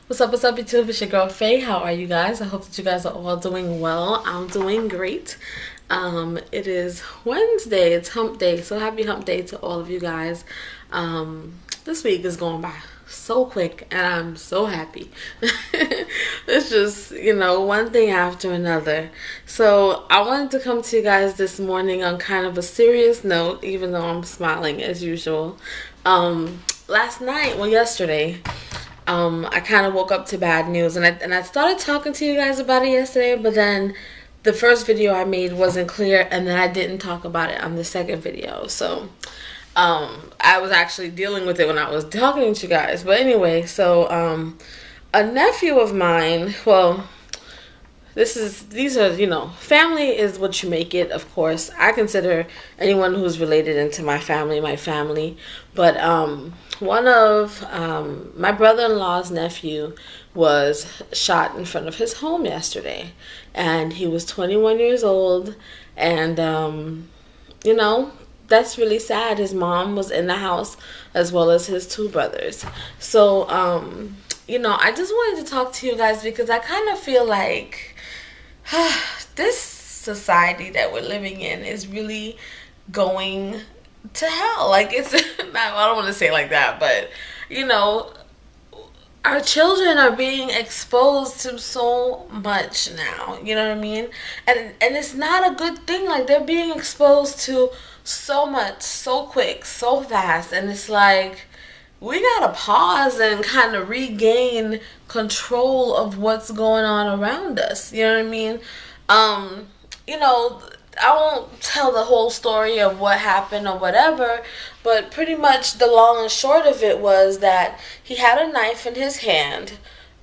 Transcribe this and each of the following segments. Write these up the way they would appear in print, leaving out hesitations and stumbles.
What's up, YouTube? It's your girl Faye. How are you guys? I hope that you guys are all doing well. I'm doing great. It is Wednesday. It's hump day. So happy hump day to all of you guys. This week is going by so quick and I'm so happy. It's just, one thing after another. So I wanted to come to you guys this morning on kind of a serious note, even though I'm smiling as usual. Yesterday, I kind of woke up to bad news, and I started talking to you guys about it yesterday, but then the first video I made wasn't clear, and then I didn't talk about it on the second video. So I was actually dealing with it when I was talking to you guys. But anyway, so a nephew of mine, well, family is what you make it, of course. I consider anyone who's related into my family. But one of my brother-in-law's nephew was shot in front of his home yesterday. And he was 21 years old. And, that's really sad. His mom was in the house as well as his two brothers. So, I just wanted to talk to you guys because I kind of feel like this society that we're living in is really going to hell. Like, it's not, I don't want to say it like that, but our children are being exposed to so much now. You know what I mean? And it's not a good thing. Like, they're being exposed to so much, so quick, so fast, and it's like we gotta pause and kind of regain control of what's going on around us. You know what I mean? I won't tell the whole story of what happened or whatever, but pretty much the long and short of it was that he had a knife in his hand.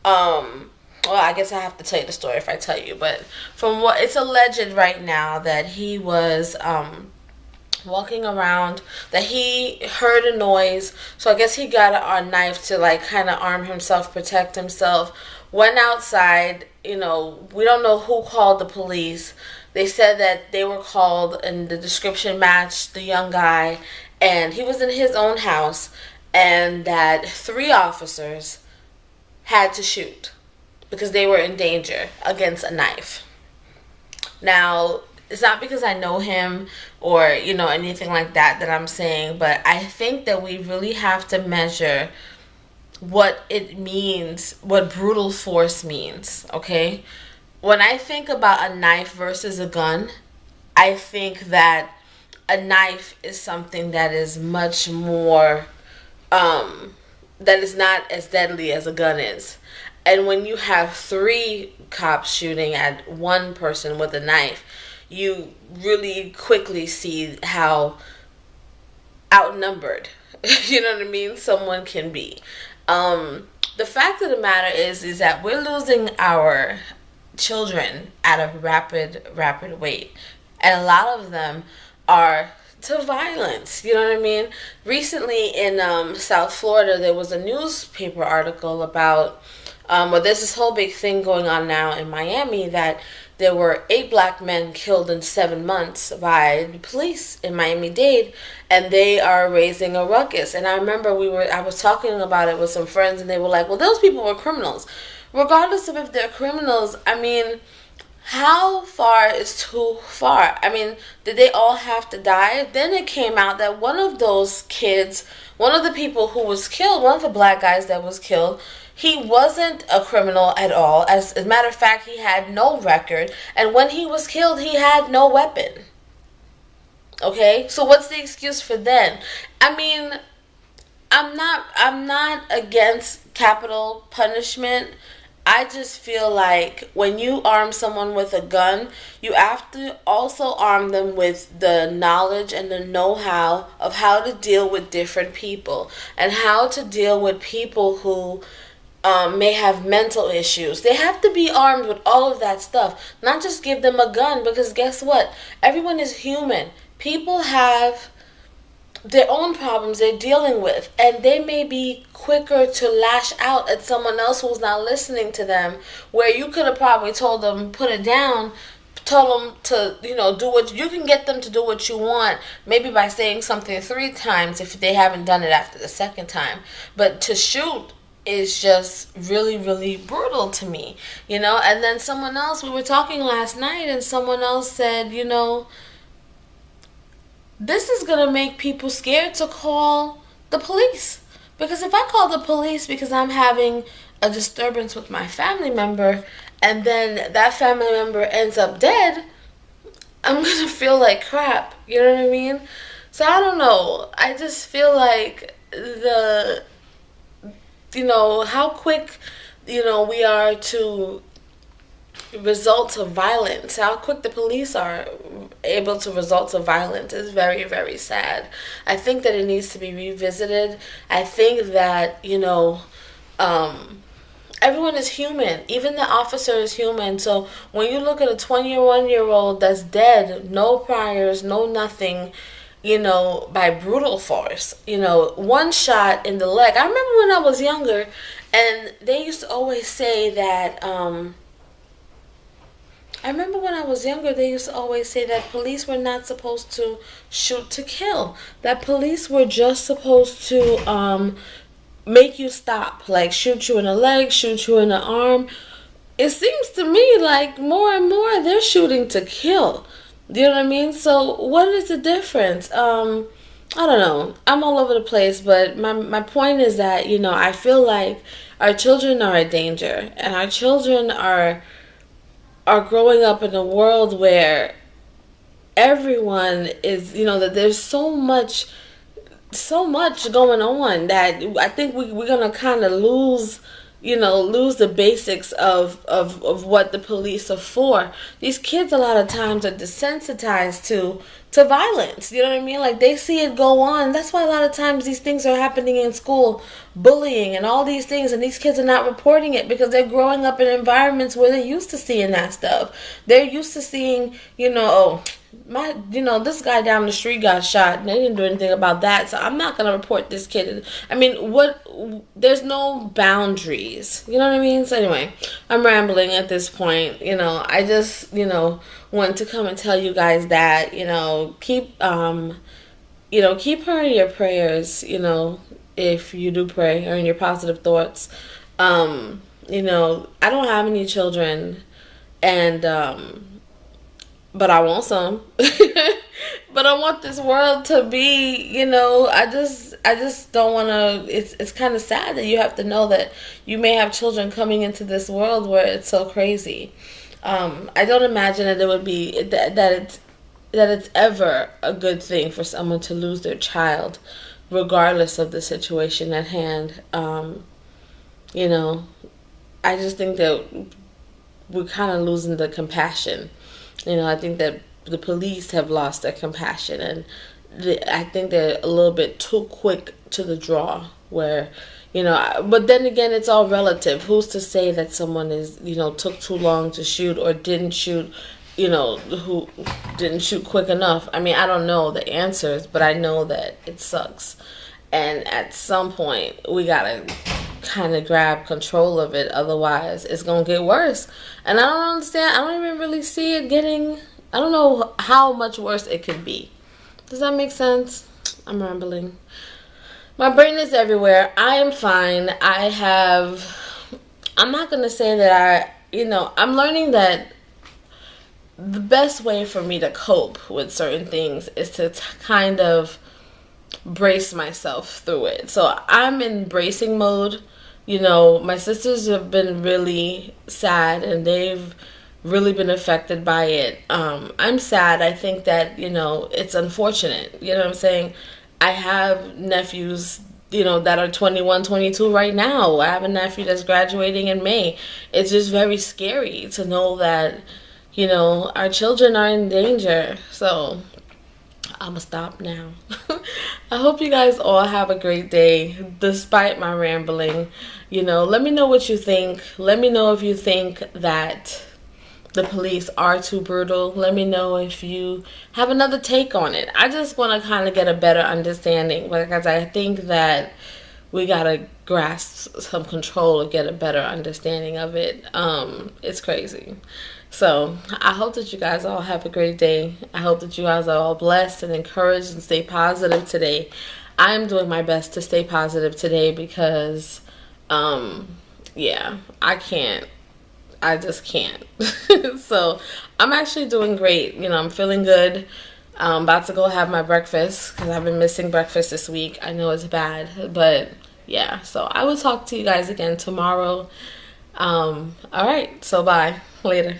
Well, I guess I have to tell you the story if I tell you, but from what it's alleged right now that he was walking around, that he heard a noise, so I guess he got a knife to like kind of arm himself, protect himself, went outside. We don't know who called the police. They said that they were called and the description matched the young guy, and he was in his own house, and that 3 officers had to shoot because they were in danger against a knife. Now, it's not because I know him or, anything like that I'm saying, but I think that we really have to measure what it means, what brutal force means, okay? When I think about a knife versus a gun, I think that a knife is something that is much more, that is not as deadly as a gun is. And when you have 3 cops shooting at one person with a knife, you really quickly see how outnumbered, you know what I mean, someone can be. The fact of the matter is that we're losing our children at a rapid rate, and a lot of them are to violence. You know what I mean? Recently in South Florida, there was a newspaper article about there's this whole big thing going on now in Miami that there were 8 black men killed in 7 months by the police in Miami-Dade, and they are raising a ruckus. And I remember I was talking about it with some friends, and they were like, well, those people were criminals. Regardless of if they're criminals, I mean, how far is too far? I mean, did they all have to die? Then it came out that one of those kids, one of the people who was killed, one of the black guys that was killed, he wasn't a criminal at all. As a matter of fact, he had no record. And when he was killed, he had no weapon. Okay? So what's the excuse for then? I mean, I'm not against capital punishment. I just feel like when you arm someone with a gun, you have to also arm them with the knowledge and the know-how of how to deal with different people and how to deal with people who may have mental issues. They have to be armed with all of that stuff, not just give them a gun, because guess what? Everyone is human. People have their own problems they're dealing with, and they may be quicker to lash out at someone else who's not listening to them, where you could have probably told them put it down, told them to do what you can, get them to do what you want, maybe by saying something 3 times if they haven't done it after the second time. But to shoot is just really, really brutal to me, you know. And then someone else, we were talking last night, and someone else said, you know, this is gonna make people scared to call the police. Because if I call the police because I'm having a disturbance with my family member, and then that family member ends up dead, I'm gonna feel like crap. You know what I mean? So I don't know. I just feel like how quick, we are to results of violence, how quick the police are able to result to violence is very, very sad. I think that it needs to be revisited. I think that, everyone is human. Even the officer is human. So when you look at a 21-year-old that's dead, no priors, no nothing, by brutal force, one shot in the leg. I remember when I was younger, and they used to always say that, police were not supposed to shoot to kill. That police were just supposed to make you stop. Like shoot you in the leg, shoot you in the arm. It seems to me like more and more they're shooting to kill. Do you know what I mean? So what is the difference? I don't know. I'm all over the place, but my point is that, I feel like our children are a danger, and our children are growing up in a world where everyone is, that there's so much going on that I think we're going to kind of lose the basics of what the police are for. These kids a lot of times are desensitized to violence. You know what I mean? Like they see it go on. That's why a lot of times these things are happening in school, bullying and all these things, and these kids are not reporting it because they're growing up in environments where they're used to seeing that stuff. They're used to seeing, this guy down the street got shot and they didn't do anything about that, so I'm not going to report this kid. I mean, there's no boundaries. You know what I mean? So anyway, I'm rambling at this point. I just, wanted to come and tell you guys that, keep her in your prayers, if you do pray, or in your positive thoughts. I don't have any children, and but I want some. But I want this world to be, I just don't want to. It's kind of sad that you have to know that you may have children coming into this world where it's so crazy. I don't imagine that it would be that it's ever a good thing for someone to lose their child, regardless of the situation at hand. I just think that we're kind of losing the compassion. I think that the police have lost their compassion, and I think they're a little bit too quick to the draw. Where, but then again, it's all relative. Who's to say that someone is, took too long to shoot or didn't shoot, who didn't shoot quick enough? I mean, I don't know the answers, but I know that it sucks. And at some point, we gotta kind of grab control of it. Otherwise, it's gonna get worse. And I don't understand. I don't even really see it getting. I don't know how much worse it could be. Does that make sense? I'm rambling. My brain is everywhere. I am fine. I'm not going to say that I'm learning that the best way for me to cope with certain things is to kind of brace myself through it. So I'm in bracing mode. My sisters have been really sad, and they've really been affected by it. I'm sad. I think that, it's unfortunate. You know what I'm saying? I have nephews, that are 21, 22 right now. I have a nephew that's graduating in May. It's just very scary to know that, our children are in danger. So I'm going to stop now. I hope you guys all have a great day, despite my rambling. Let me know what you think. Let me know if you think that the police are too brutal. Let me know if you have another take on it. I just want to kind of get a better understanding, because I think that we got to grasp some control and get a better understanding of it. It's crazy. So I hope that you guys all have a great day. I hope that you guys are all blessed and encouraged and stay positive today. I'm doing my best to stay positive today because Yeah, I can't. I just can't. So I'm actually doing great. You know, I'm feeling good. I'm about to go have my breakfast because I've been missing breakfast this week. I know it's bad, but yeah. So I will talk to you guys again tomorrow. All right. So bye. Later.